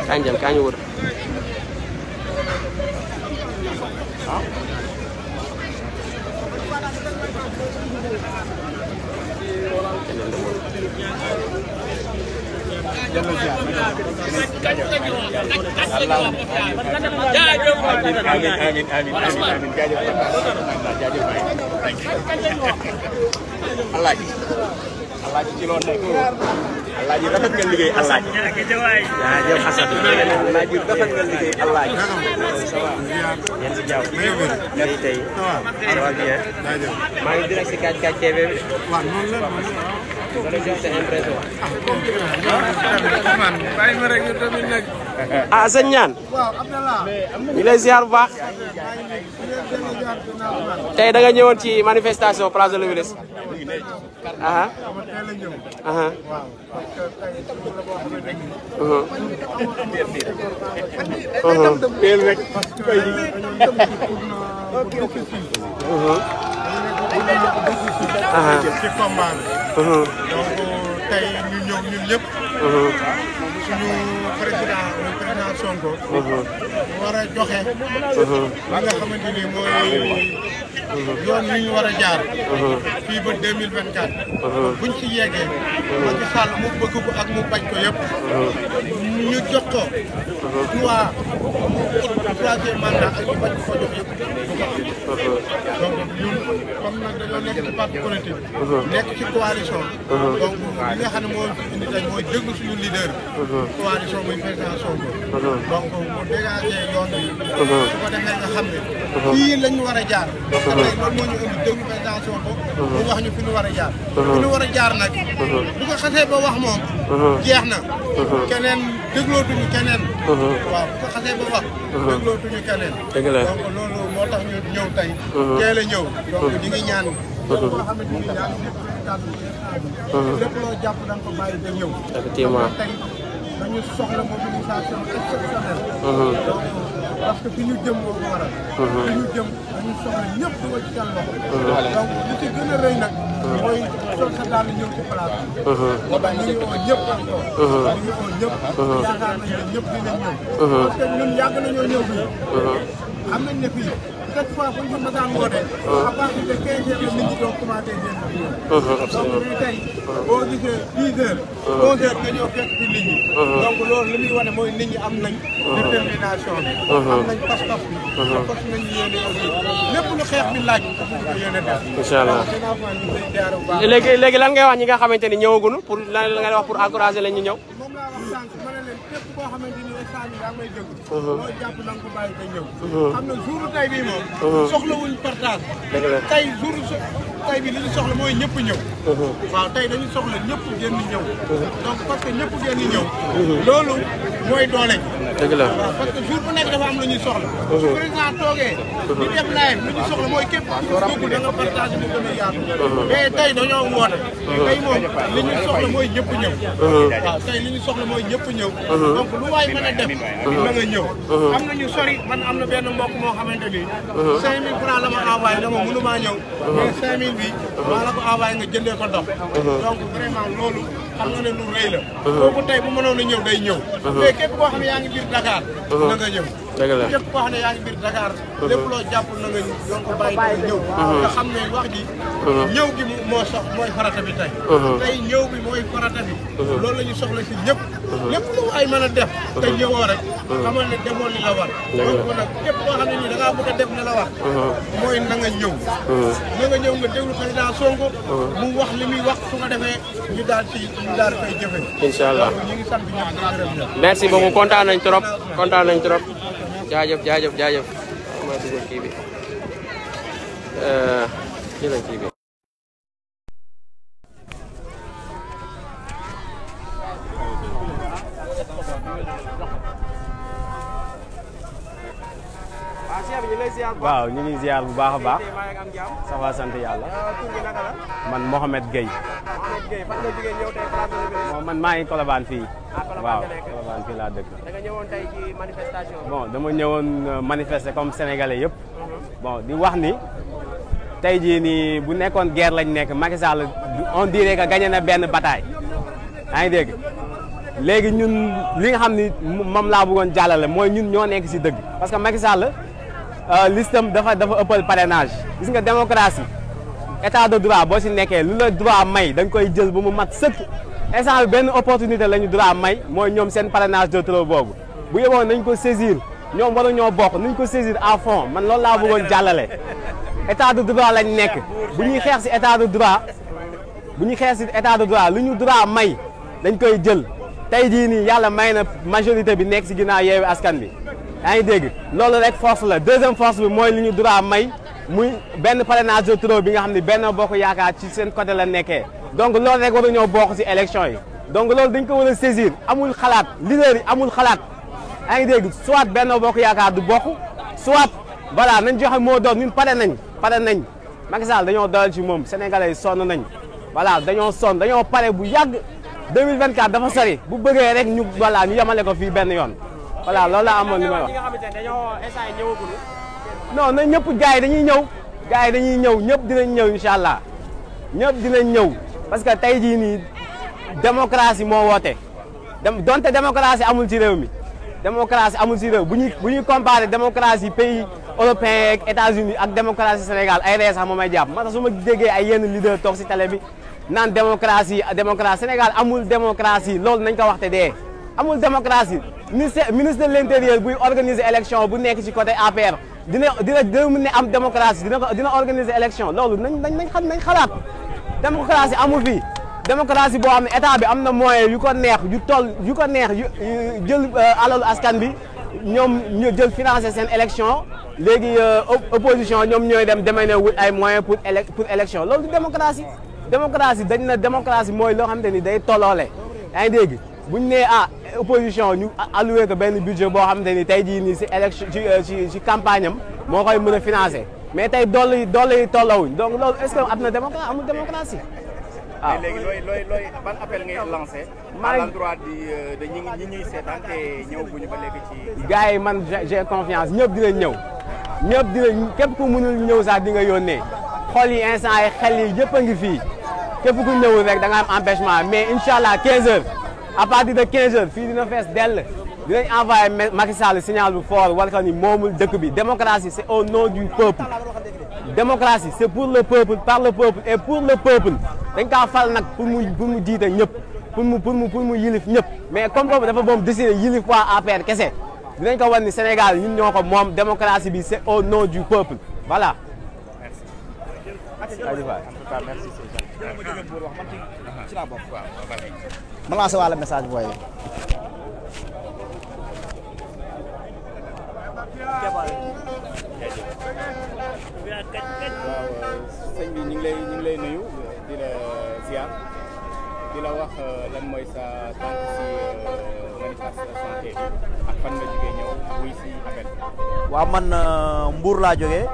kañ jëm kañ wër Alaaji ci loolu nekk Alaaji rafet nga liggéey Alaaji jaajëf Xasan Alaaji rafet nga liggéey Alaaji ça va yéen si jàmm tey ça va bien maa ngi direct si Kaaj TV bi dana jox sa impression ah sëñ ñaan ñu lay ziar bu baax tey da nga ñëwoon ci manifestation place de l'Obélisque aha aha teel rek koy ci combat bi donc tey ñu ñëw ñun ñëpp suñu président Sonko war a joxe li nga xamante ni mooy yoon wi ñu war a jaar fii ba 2024 buñ ci yeggee Macky Sall mu bëgg ko ak mu bañ ko yëpp ñu jox ko droit troisième mandat ak ñu bañ ko jox yëpp donc ñun comme nag dañoo nekk ci parti politique nekk ci coalition donc li nga xam ne moo indi tey mooy déglu suñu leader coalition muy président Sonko donc mu dégagé yoon bi su ko defee nga xam ne fii la ñu war a jaar parce que tey loolu moo ñu indi déglu président Sonko mu wax ñu fi ñu war a jaar fi ñu war a jaar nag bu ko xasee ba wax moom jeex na keneen déglootuñu keneen waaw bu ko xasee ba wax déglootuñu keneen donc loolu moo tax ñu ñëw tey teel a ñëw donc ñu ngi ñaan boo xamante ni yaa ngi lépp loo jàpp da nga ko bàyyi ba ñëw effectivement tey dañu soxla mobilisation exceptionnelle donc parce que fi ñu jëm moo ko waral fi ñu jëm dañu soxla ñëpp dugal ci seen loxo donc li ci gën a rëy nag mooy sol sa daal ñëw ci place bi ñu ngi woo ñëpp encore ñu ngi woo ñëpp yaakaar nañ ne ñëpp dinañ ñëw parce que ñun yàgg nañoo ñëw fii xam nañ ne fii chaque fois bu ñu masaan woote à partir de 15 heures la nit ñi doon commencé génn donc lii tey boo gisee 10 heures 11 heures nga ñëw fekk ci nit ñi donc loolu li muy wane mooy nit ñi am nañ détermination bi am nañ pas-pas bi fas nañ yéene aussi lépp lu xeex bi laaj ko yéene def incha allah léegi lan ngay wax ñi nga xamante ni ñëwaguñu pour lan nga wax pour encourager leen ñu ñëw moom laa wax sànq ma ne leen képp koo xamante ni instant bi yaa may déglu loo jàpp na nga ko bàyyi te ñëw xam na jour tey bii moom soxlawuñ partage tey jour tey bi li ñu soxla mooy ñëpp ñëw waaw tey dañu soxla ñëpp génn ñëw donc parce que ñëpp génn ñëw loolu mooy doole dëgg la waaw parce que jour bu nekk dafa am lu ñuy soxla su président toogee di def live lu ñu soxla mooy képp ku da nga partage mu gën a yaatu mais tey dañoo woote tey moom li ñu soxla mooy ñëpp ñëw waaw tey li ñu soxla mooy ñëpp ñëw donc lu waay mën a def na nga ñëw am na ñu sori man am na benn mbokk moo xamante ni 5000 francs la ma envoyé dama mënu maa ñëw mais 5000 bi maa la ko envoyé nga jëndee ko ndox donc vraiment loolu xam nga ne lu rëy la kooku tey bu mënoon a ñëw day ñëw mais képp koo xam ne yaa ngi biir Dakar na nga ñëw képp koo xam ne yaa ngi biir Dakar lépp loo jàpp na nga yoon ko bàyyi te ñëw nga xam ne wax ji ñëw gi moo sox mooy farata bi tey tey ñëw bi mooy farata bi loolu la ñu soxla si ñëpp lépp lu ay mën a def te ñëwoo rek xamal ne defoon li la war donc nag képp koo xam ne nii da ngaa bëgg a def li la war mooy na nga ñëw nga déglu président Sonko mu wax li muy wax su ko defee ñu daal koy jëfe incha allah ñu ngi sant ñëpp di gërëm ñëpp merci beaucoup kontaan nañ trop jaajëf ma dugal kii bi jëlal kii bi waaw ñu ngi ziar bu baax a baax ça va sant yàlla man Mohamed Gueye man maa ngi Colobane fii waaw Colobane fii laa dëkk bon dama ñëwoon manifester comme sénégalais yëpp bon di wax ni tey jii nii bu nekkoon guerre lañ nekk Macky Sall on dirait que gagné na benn bataille yaa ngi dégg léegi ñun li nga xam ni moom laa bëggoon jàllale mooy ñun ñoo nekk si dëgg parce que Macky Sall listam dafa ëppal parrainage gis nga démocratie état de droit boo si nekkee lu la droit may dañ koy jël ba mu mat sëkk instant bi benn opportunité la ñu droit may mooy ñoom seen parrainage de trop boobu bu yeboon nañ ko saisir ñoom waru ñoo bokk nañ ko saisir à fond man loolu laa bëggoon jàllale état de droit lañ nekk bu ñuy xeex si état de droit lu ñu droit may dañ koy jël tey jii nii yàlla may na majorité bi nekk si ginnaaw Yewwi Askan Wi yaa ngi dégg loolu rek force la deuxième force bi mooy li ñu droit may muy benn parrainage de trop bi nga xam ne Benno Bokk Yaakaar ci seen côté la nekkee donc loolu rek waru ñoo bokk si élection yi donc loolu dañ ko war a saisir amul xalaat leader yi amul xalaat yaa ngi dégg soit Benno Bokk Yaakaar du bokk soit voilà nañ joxe moo doon ñun pare nañ Macky Sall dañoo doyal ci moom sénégalais yi sonn nañ voilà dañoo sonn dañoo pare bu yàgg 2024 dafa sori bu bëggee rek ñu voilà ñu yemale ko fii benn yoon voilà loolu laa amoon li may wax. non na ñëpp gars yi dañuy ñëw ñëpp dinañ ñëw incha allah ñëpp dinañ ñëw parce que tey jii nii démocratie moo woote donte démocratie amul ci réew mi démocratie amul ci réew bu ñuy comparé démocratie pays européen ak États-Unis ak démocratie Sénégal ay ree sax moom may jàpp moo tax su ma déggee ay yenn leader toog si télé bi naan démocratie Sénégal amul démocratie loolu nañ ko waxte dee amul démocratie ministre de l'intérieur buy organiser élection bu nekk ci côté APR dina mën ne am démocratie dina organiser élection loolu nañ xalaat démocratie amul fii démocratie boo xam ne état bi am na moyen yu ko neex jël alalu askan bi ñoom ñu jël financer seen élection léegi opposition ñoom ñooy demee ne wut ay moyens pour élection loolu du démocratie dañ na démocratie mooy loo xamante ni day tolloole yaa ngi dégg bu ñu nee opposition ñu alloué ko benn budget boo xamante ni tey jii nii si élection ci campagne am moo koy mën a financer mais tey doole yi tollawuñ donc loolu est-ce que am na amul démocratie waaw. léegi looy ban appel ngay lancé. à l'endroit de ñi ñuy seetaan te ñëwaguñu ba léegi ci. gars yi man j'ai confiance ñëpp dinañ ñëw képp ku mënul ñëw sax di nga yónnee xol yi instant yi xel yi yëpp a ngi fii képp ku ñëwul rek da nga am empêchement mais incha allah 15h à partir de 15h fii dina fees dell dinañ envoyé Macky Sall signal bu fort war ko ni moomul dëkk bi démocratie c'est au nom du peuple. démocratie c'est pour le peuple par le peuple et pour le peuple dañ kaa fal nag pour mu jiite ñëpp pour mu yilif ñëpp mais comme boobu dafa moom décidé yilif waa APR kese dinañ ko wan ni Sénégal ñun ñoo ko moom démocratie bi c'est au nom du peuple voilà. ma lancé wàlla message booy. sëñ bi ñu ngi lay nuyu di la ziar di la wax lan mooy sa tànk si manifestation tey ak fan nga jógee ñëw wuy si appel. waaw man Mbour laa jógee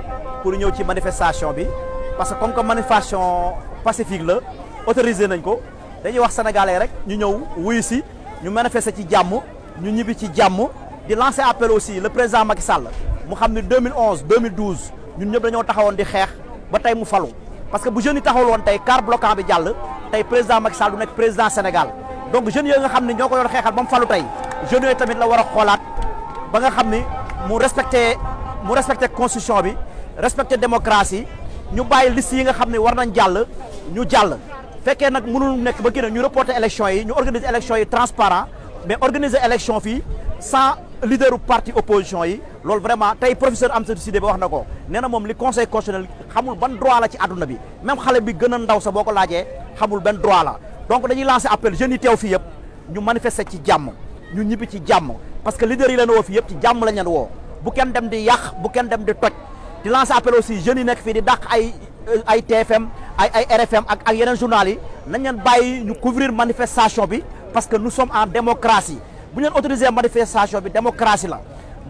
pour ñëw ci manifestation bi parce que comme que manifestation pacifique la autorisé nañ ko dañuy wax sénégalais rek ñu ñëw wuyu si ñu manifester ci jàmm ñu ñibbi ci jàmm di lancer appel aussi le président Macky Sall mu xam ne 2011 2012 ñun ñëpp dañoo taxawoon di xeex ba tey mu falu parce que bu jeunes yi taxawul woon tey car bloquant bi jàll tey président Macky Sall du nekk président Sénégal donc jeunes yooyu nga xam ne ñoo ko yor xeexal ba mu falu tey jeunes yooyu tamit la war a xoolaat ba nga xam ni mu respecté constitution bi respecté démocratie ñu bàyyi liste yi nga xam ne war nañ jàll ñu jàll fekkee nag mënul nekk ba kii ñu reporter élection yi ñu organiser élection yi transparent mais organiser élection fii sans leaderu parti opposition yi loolu vraiment tey professeur Amsatou Sidé ba wax na ko nee na moom li conseil constitutionnel xamul ban droit la ci àdduna bi même xale bi gën a ndaw sa boo ko laajee xamul ban droit la donc dañuy lancer appel jeunes yi teew fii yëpp ñu manifester ci jàmm ñu ñibbi ci jàmm parce que leaders yi leen woo fii yëpp ci jàmm lañ leen woo bu kenn dem di yàq bu kenn dem di toj di lancer appel aussi jeunes yi nekk fii di dàq ay TFM ay RFM ak yeneen journal yi nañ leen bàyyi ñu couvrir manifestation bi parce que nous sommes en démocratie bu ñu leen autorisé manifestation bi démocratie la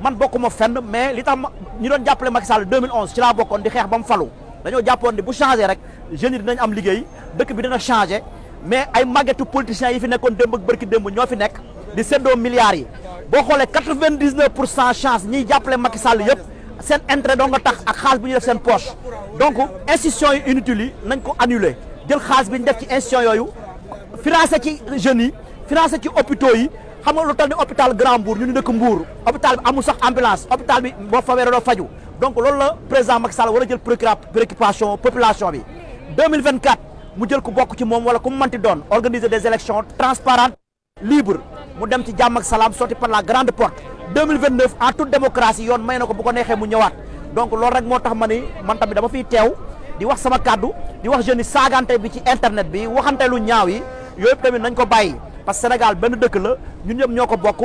man bokkuma fenn mais li tax ñu doon jàppale Macky Sall 2011 ci laa bokkoon di xeex ba mu falu dañoo jàppoon ni bu changé rek jeunes yi dinañ am liggéey dëkk bi dina changé mais ay màggetu politiciens yi fi nekkoon démb ak bërki démb ñoo fi nekk di séddoo milliards yi boo xoolee 99% chance ñiy jàppale Macky Sall yëpp seen intérêt doo nga tax ak xaalis bu ñu def seen poche donc institution yi inutiles yi nañ ko annuler jël xaalis bi ñu def ci institution yooyu financé ci jeunes yi financé ci hôpitaux yi xam nga lu tax ni hôpital Grand Mbour ñu dëkk Mbour hôpital bi amul sax ambulance hôpital bi boo fawee doo faju donc loolu la président Macky Sall war a jël préoccupation population bi 2024 mu jël ku bokk ci moom wala ku mu manti doon organiser des élections transparentes libres mu dem ci jàmm ak salaam sorti par la grande porte 2029 en toute démocratie yoon may na ko bu ko neexee mu ñëwaat donc loolu rek moo tax ma ni man tamit dama fiy teew di wax sama kàddu di wax jeunes yi saagante bi ci internet bi waxante lu ñaaw yi yooyu tamit nañ ko bàyyi parce que Sénégal benn dëkk la ñun ñëpp ñoo ko bokk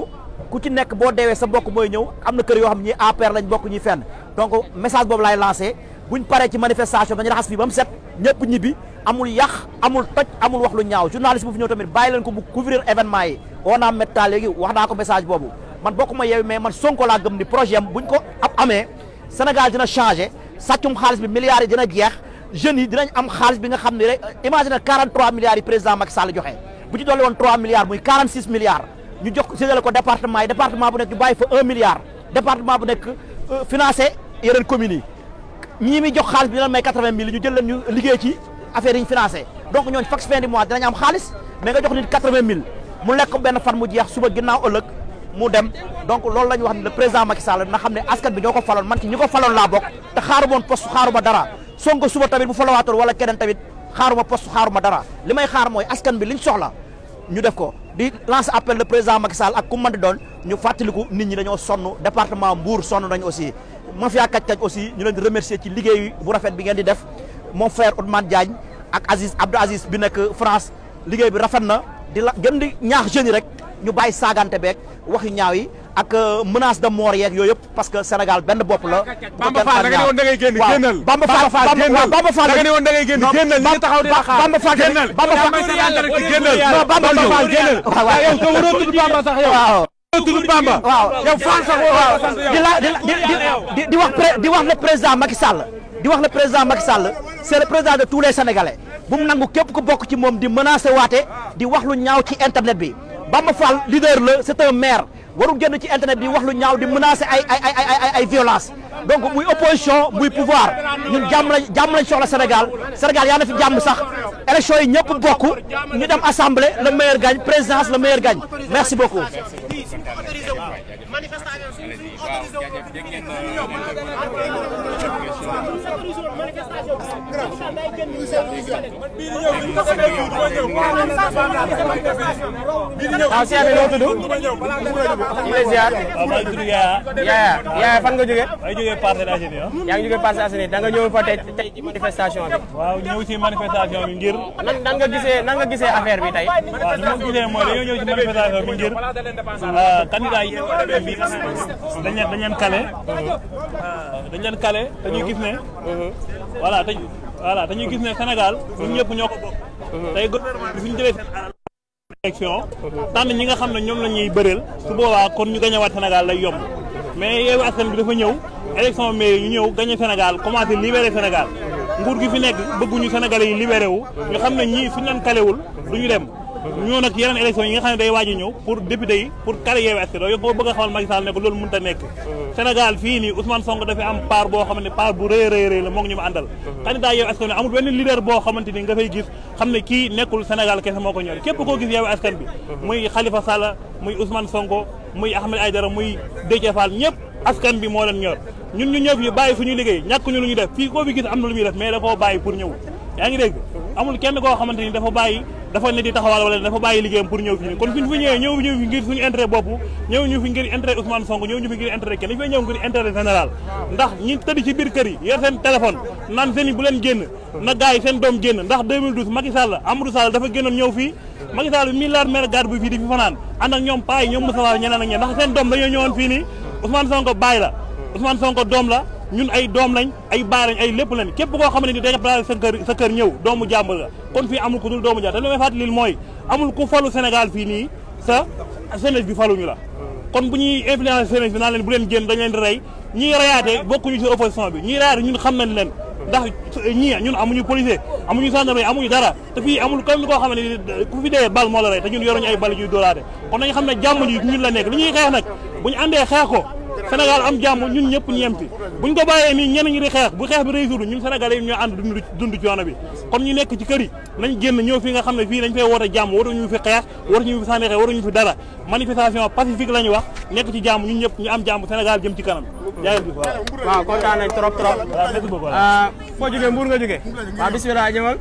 ku ci nekk boo deewee sa bokk mooy ñëw am na kër yoo xam ñi APR lañ bokk ñuy fenn donc message boobu laay lancé buñ paree ci manifestation dañu raxas fii ba mu set ñëpp ñibbi amul yàq amul toj amul wax lu ñaaw journaliste bu fi ñëw tamit bàyyi leen ko bu couvrir événement yi on métta léegi wax naa ko message boobu man bokkuma yeewu mais man Sonko laa gëm ni projet am buñ ko amee Sénégal dina changé sàccum xaalis bi milliards yi dina jeex jeunes yi dinañ am xaalis bi nga xam ne rek imagine 43 milliards yi président Macky Sall joxe bu ci dolli woon 3 milliards muy 46 milliards ñu jox séddale ko département yi département bu nekk ñu bàyyi fa 1 milliard département bu nekk financé yeneen communes yi ñii muy jox xaalis bi dina may 80 000 ñu jël leen ñu liggéey ci affaire yi ñu financé donc ñooñu chaque fin du mois dinañ am xaalis mais nga jox nit 80 000 mu lekk benn fan mu jeex suba ginnaaw ëllëg mu dem donc loolu la ñu wax ne le président Macky Sall na xam ne askan bi ñoo ko faloon man ci ñi ko faloon laa bokk te xaarumoon poste xaaruma dara Sonko suba tamit bu falawaatoon wala keneen tamit xaaruma poste xaaruma dara li may xaar mooy askan bi liñ soxla ñu def ko di lancer appel le président Macky Sall ak ku mën di doon ñu fàttaliku nit ñi dañoo sonn département Mbour sonn nañu aussi mafia kaj-kaj aussi ñu leen di remercier ci liggéey bu rafet bi ngeen di def mon frère Ousmane Diagne ak Abdou Aziz bi nekk France liggéey bi rafet na di la gën di ñaax jeunes yi rek ñu bàyyi saagante beeg waxi ñaaw yi ak menace de mort yeeg yooyu yëpp parce que Sénégal benn bopp la. Bamba Fall da nga ne woon da ngay génn génnal. Bamba Fall da nga ne woon da ngay génn génnal ñu taxaw di la xaar. Bamba Fall génnal Bamba Fall génnal. non Bamba Fall génnal. waaw yow te waroo tudd Bamba sax yow. waaw tudd Bamba. waaw yow Fall sax waaw. di wax le président Macky Sall. di wax le président Macky Sall c'est le président de tous les Sénégalais bu mu nangu képp ku bokk ci moom di menacer waate di wax lu ñaaw ci internet bi Bamba Fall leader la c'est un maire warul génn ci internet bi wax lu ñaaw di menacer ay violence donc muy opposition muy pouvoir ñun jàmm lañ soxla Sénégal yaa na fi jàmm sax élection yi ñëpp bokk ñu dem assemblée le meilleur gagne présidence le meilleur gagne merci beaucoup. waaw Cheikh bi noo tudd. ñu lay ziar. waaw maa ngi tudd Yaya. Yaya fan nga jógee. maa ngi jógee Parcelles Assainies. yaa ngi jógee Parcelles Assainies da nga ñëw fa tey ci manifestation bi. waaw ñëw ci manifestation bi ngir. nan nga gisee affaire bi tey. waaw ni ma gisee mooy dañoo ñëw ci manifestation bi ngir candidat yi bi dañ leen kale te ñu gis ne. voilà dañuy gis ne Sénégal ñun ñëpp ñoo ko bokk. tey gouvernement bi fi ñu jëlee seen alal élection tànn ñi nga xam ne ñoom la ñuy bëreel su boobaa kon ñu gañewaat Sénégal lay yomb mais Yewwi Askan bi dafa ñëw élection mais ñu ñëw gañe Sénégal commencé libéré Sénégal nguur gi fi nekk bëgguñu Sénégalais yi libéré wu ñu xam ne ñii suñu leen kalewul duñu dem ñoo nag yeneen élection yi nga xam ne day waaj a ñëw pour député yi pour kale Yewwi Askan Wi ko bëgg a xamal Macky Sall ne ko loolu mënut a nekk Sénégal fii nii Ousmane Sonko dafa am part boo xamante ne part bu rëy la moo ngi ñu ma àndal candidat Yewwi Askan Wi amul benn leader boo xamante ni nga fay gis xam ne kii nekkul Sénégal kese moo ko ñor képp koo gis Yewwi Askan bi muy Khalifa Sall muy Ousmane Sonko muy Ahmed Aïdara muy Déthié Fall ñëpp askan bi moo leen ñor ñun ñu ñëw fi bàyyi suñu liggéey ñàkk ñu lu ñu def fii koo fi gis am na lu muy def mais da koo bàyyi pour ñëw yaa ngi dégg amul kenn koo xamante ni dafa ne di taxawal wala dafa bàyyi liggéeyam pour ñëw fii kon suñu fi ñëwee ñëw fi ngir suñu intérêt bopp ñëw ñu fi ngir intérêt Ousmane Sonko ñëw ñu fi ngir intérêt kenn dañu fay ñëw ngir intérêt général ndax ñi tëdd ci biir kër yi yor seen téléphone naan seen i bu leen génn na gars yi seen doom génn ndax 2012 Macky Sall Amadou Sall dafa génnoon ñëw fii Macky Sall milliard maire garde bu fii di fi fanaan ànd ak ñoom paa yi ñoom Moussa ñeneen ak ñeneen ndax seen doom dañoo ñëwoon fii nii Ousmane Sonko baay la Ousmane Sonko doom la ñun ay doom lañ ay baay lañ ay lépp lañ képp koo xam ne ni day sa kër ñëw doomu jàmbur la kon fii amul ku dul doomu jàmbur te li may fàttali mooy amul ku falu Sénégal fii nii sa jeunesse bi faluñu la kon bu ñuy influencer jeunesse bi naan leen bu leen génn dañ leen di rey ñiy reyaate bokkuñu ci opposition bi ñiy reyaate ñun xam nañ leen ndax ñii ñun amuñu policier amuñu gendarmerie amuñu dara te fii amul kenn koo xam ne ku fi dee bal moo la rey te ñun yoruñu ay bal ñuy dóoraate kon nañu xam ne jàmm ji ñun la nekk li ñuy xeex nag bu ñu àndee xeex ko Sénégal am jàmm ñun ñëpp ñu yem ci buñ ko bàyyee nii ñenn ñi di xeex bu xeex bi réussir ñun Sénégalais yi ñoo ànd dund coono bi comme ñu nekk ci kër yi nañ génn ñëw fii nga xam ne fii dañ fay woote jàmm waruñu fi xeex waruñu fi sànni xeex waruñu fi dara manifestation pacifique la ñu wax nekk ci jàmm ñun ñëpp ñu am jàmm Sénégal jëm ci kanam jaayal bi waaw kontaan nañ trop trop merci beaucoup foo jógee Mbour nga jógee waaw bismillah ñëwal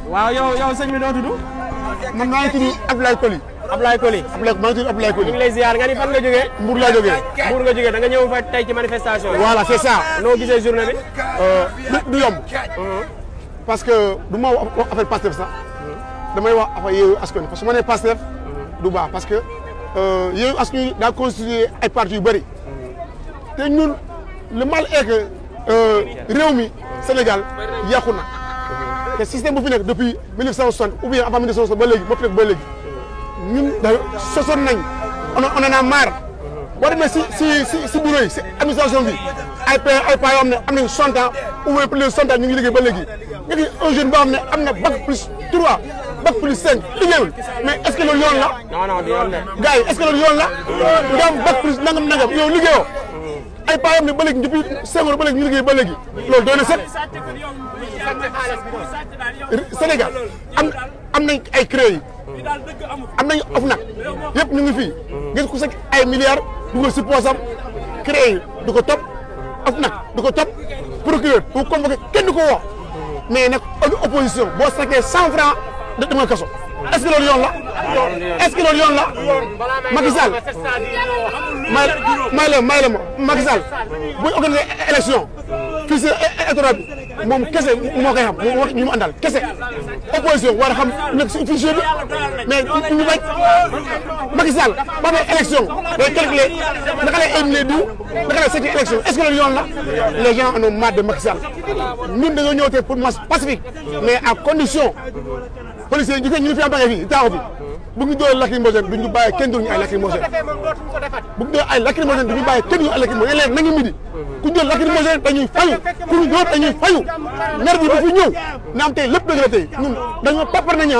waaw yow sëñ bi noo tudd man maa ngi tudd Abdoulaye Koli. Abdoulaye Koli. maa ngi tudd Abdoulaye Koli. ñu ngi lay ziar nga ni fan nga jógee. Mbour laa jógee. Mbour nga jógee da nga ñëw fa tey ci manifestation bi. voilà c'est ça. noo gisee journée bi. du yomb. parce que du ma wax affaire Pastef sax. damay wax affaire Yewwi Askan Wi parce que su ma nee Pastef du baax parce que Yewwi Askan Wi daa constitué ay partis yu bëri. te ñun le mal est que réew mi Sénégal yàqu na. te système bu fi nekk depuis 1960 ou bien avant 1960 ba léegi moo fi nekk ba léegi ñun da sosoon nañ on en a marre boo demee si bureau yi si administration bi ay pa yoo xam ne am nañ 60 ans ou bien plus de 60 ans ñu ngi liggéey ba léegi nga gis un jeune boo xam ne am na bac plus 3 bac plus 5 liggéeyul mais est ce que loolu yoon la. non du yoon de. gars yi est ce que loolu yoon la nga am bac plus nangam yow liggéeyoo ay pa yoo xam ne ba léegi depuis 5 ans ba léegi ñu liggéey ba léegi loolu doy na set. Sénégal am nañ ay crédit am nañ OFNAC yëpp ñu ngi fii gis ku sax ay milliards dugal si poosam crédit du ko topp OFNAC du ko topp procureur bu convoqué kenn du ko wax mais nag opposition boo sakkee 100 francs da demal kaso est ce que loolu yoon la est ce que loolu yoon la Macky Sall may la Macky Sall buy organiser élection fii si électorat bi moom kese moo koy xam moom ñu mu àndal kese opposition war a xam nekk si fichier bi mais ñu bañ Macky Sall ba amee élection day calculer naka lay éliminer diw naka lay seeti élection est ce que loolu yoon la les gens en ont marre de Macky Sall ñun dañoo ñëw tey pour marche pacifique mais à condition policiers yi ñu fi am bagage fii taaw bi bu ñu doon lacrymogène duñu bàyyi kenn duñu ay lacrymogène bu ñu doon ay lacrymogène duñu bàyyi kenn duñu ay lacrymogène léegi nañu midi ku ñu doon lacrymogène dañuy fayu ku ñu doon dañuy fayu maire bi bu fi ñëw na am tey lépp dëgg la tey ñun dañoo papar nañu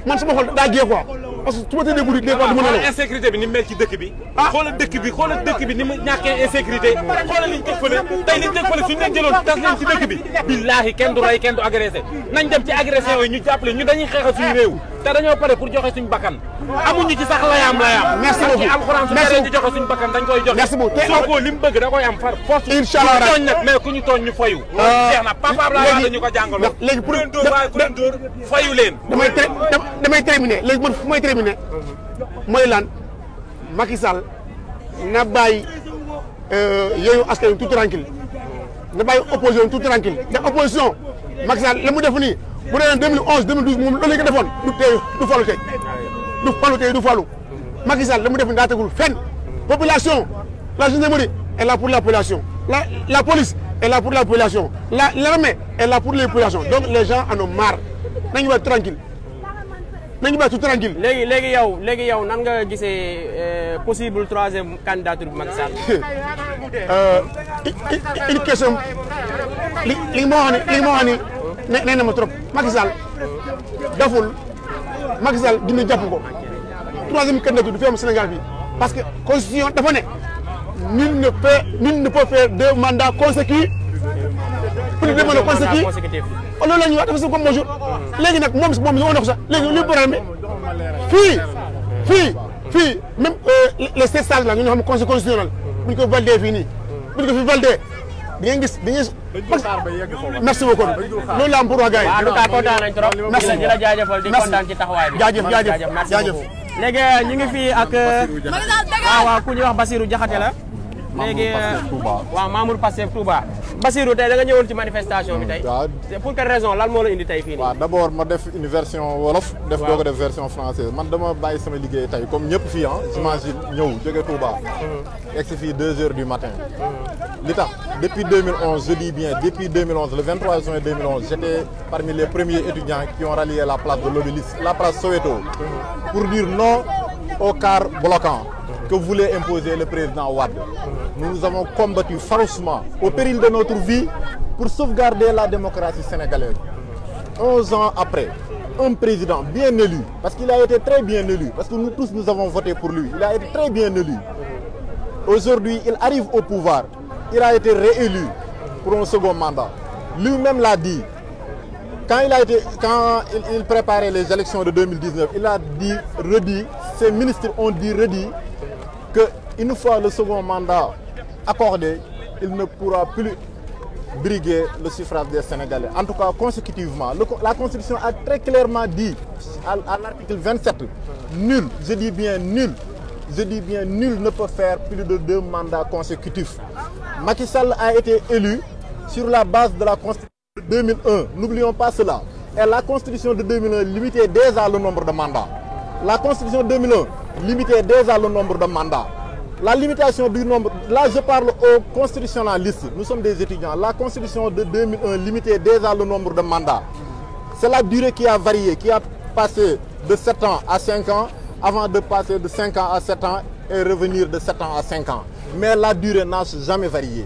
man sama xol daa jee quoi parce que su ma tëddee guddi des fois du ma nelaw insécurité bi ni mel ci dëkk bi xoolal dëkk bi ni mu ñàkkee insécurité xoolal liñ teg fële tey liñ teg fële suñu leen jëloon tas leen ci dëkk bi billaahi kenn du rey kenn du agressé nañ dem ci agression yi ñu jàppale ñu dañuy xeexal suñu réew te dañoo pare pour joxe suñu bakkan amuñu ci sax layaam merci beaucoup ci alxuraan su paree di joxe suñu bakkan dañ koy joxe merci beaucoup Sonko li mu bëgg da koy am far force inchallah tooñ nag mais ku ñu tooñ ñu fayu jeex na papa Abdoulaye Wade ñu ko jàngaloo léegi pour leen dóor waaye ku leen dóor fayu leen damay terminer léegi man fu may terminer mooy lan Macky Sall na bàyyi Yewwi Askan Wi tout tranquille na bàyyi opposition tout tranquille ndax opposition Macky Sall la mu def nii bu dee 2011 2012 moom loolu la ñu ko defoon du falu tey du falu Macky Sall la mu def nii daa tegul fenn population la gendarmerie est là pour la population la police est là pour la population l'armée est là pour les populations donc les gens en ont marre nañu bàyyi tranquille nañu bàyyi tout tranquille. léegi yow nan nga gisee possible troisième candidature bu Macky Sall. une question li ma wax ni nee na ma trop Macky Sall daful Macky Sall dina jàpp ko troisième candidature du fi am Sénégal bi parce que constitution dafa ne nul ne peut faire 2 mandats consécutifs plus de 2 mandats consécutifs loolu la ñuy wax dafa si comme bonjour léegi nag moom li ma wax sax léegi li problème bi fii même les 7 sages la ñu xam conseil constitutionnel bu ñu ko validé fii nii bu ñu ko fi validé di ngeen gis merci beaucoup loolu la am pour wax gars yi. en tout cas kontaan nañ trop. merci di la jaajëfal di kontaan ci taxawaay bi. jaajëf léegi ñu ngi fii ak waaw ku ñuy wax Basirou Diakhaté la. léegi waaw Mamour Pastef Touba. Basirou tey da nga ñëwoon ci manifestation bi tey. waaw pour quelle raison lan moo la indi tey fii nii. waaw d'abord ma def une version wolof. def doog a def version française man dama bàyyi sama liggéey tey comme ñëpp fii j'imagine ñëw jóge Touba. egg si fii 2 heures du matin. li tax depuis 2011 je dis bien depuis 2011 le 23 juin 2011 j'étais parmi les premiers étudiants qui ont rallié la place de l'Obélisque, la place Soweto, pour dire non au quart bloquant que voulait imposer le président Wade. Nous avons combattu farouchement au péril de notre vie pour sauvegarder la démocratie sénégalaise. 11 ans après, un président bien élu, parce qu'il a été très bien élu, parce que nous tous nous avons voté pour lui, il a été très bien élu, Aujourd'hui, il arrive au pouvoir. Il a été réélu pour un second mandat. Lui-même l'a dit. Quand il préparait les élections de 2019, il a dit, redit, ses ministres ont dit, redit, qu'une fois le second mandat accordé, il ne pourra plus briguer le suffrage des Sénégalais. En tout cas, consécutivement, la Constitution a très clairement dit, à l'article 27, nul, je dis bien nul ne peut faire plus de 2 mandats consécutifs. Macky Sall a été élu sur la base de la Constitution de 2001. N'oublions pas cela. Et la Constitution de 2001 limitait déjà le nombre de mandats. La Constitution de 2001 limitait déjà le nombre de mandats. La limitation du nombre, là je parle aux constitutionnalistes, nous sommes des étudiants. La Constitution de 2001 limitait déjà le nombre de mandats. C'est la durée qui a varié, qui a passé de 7 ans à 5 ans, avant de passer de 5 ans à 7 ans et revenir de 7 ans à 5 ans. Mais la durée n'a jamais varié.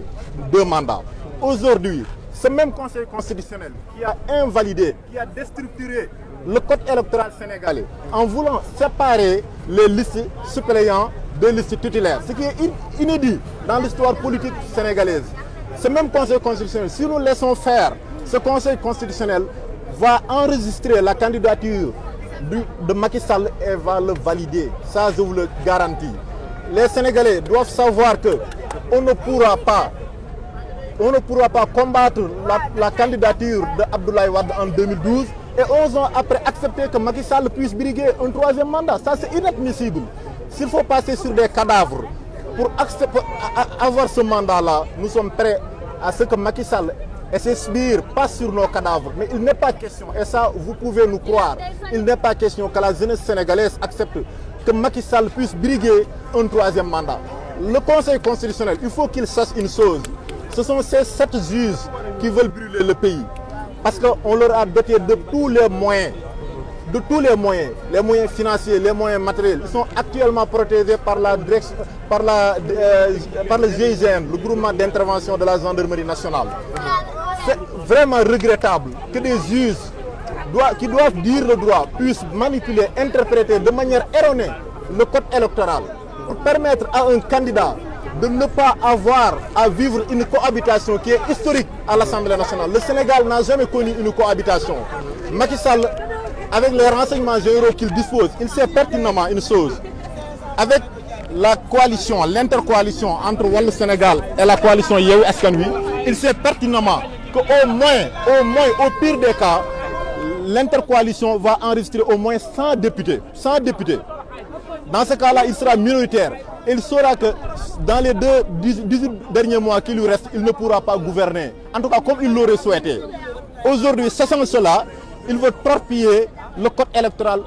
2 mandats. Aujourd'hui, ce même Conseil constitutionnel qui a invalidé, qui a déstructuré le code électoral sénégalais en voulant séparer les listes suppléants de listes titulaires, ce qui est inédit dans l'histoire politique sénégalaise. Ce même Conseil constitutionnel, si nous laissons faire, ce Conseil constitutionnel va enregistrer la candidature de Macky Sall et va le valider. Ça, je vous le garantis. Les Sénégalais doivent savoir qu'on ne pourra pas combattre la candidature d'Abdoulaye Wade en 2012 et 11 ans après accepter que Macky Sall puisse briguer un 3e mandat. Ça, c'est inadmissible. S'il faut passer sur des cadavres pour avoir ce mandat-là, nous sommes prêts à ce que Macky Sall et ses sbires passent sur nos cadavres. Mais il n'est pas question, et ça vous pouvez nous croire, il n'est pas question que la jeunesse sénégalaise accepte que Macky Sall puisse briguer un 3e mandat. Le Conseil constitutionnel, il faut qu'il sache une chose. Ce sont ces 7 juges qui veulent brûler le pays. Parce qu'on leur a doté de tous les moyens. Les moyens financiers, les moyens matériels. Ils sont actuellement protégés par le GIGN, le groupement d'intervention de la gendarmerie nationale. C'est vraiment regrettable que des juges qui doivent dire le droit puissent manipuler, interpréter de manière erronée le code électoral pour permettre à un candidat de ne pas avoir à vivre une cohabitation qui est historique à l'Assemblée nationale. Le Sénégal n'a jamais connu une cohabitation. Macky Sall, avec les renseignements généraux qu'il dispose, il sait pertinemment une chose. Avec la coalition, l'intercoalition entre Wallu Sénégal et la coalition Yewwi Askan Wi, il sait pertinemment qu'au moins, au pire des cas, l'intercoalition va enregistrer au moins 100 députés. 100 députés. Dans ce cas-là, il sera minoritaire. Il saura que dans les 18 derniers mois qui lui restent, il ne pourra pas gouverner. En tout cas, comme il l'aurait souhaité. Aujourd'hui, sachant cela, il veut torpiller le code électoral,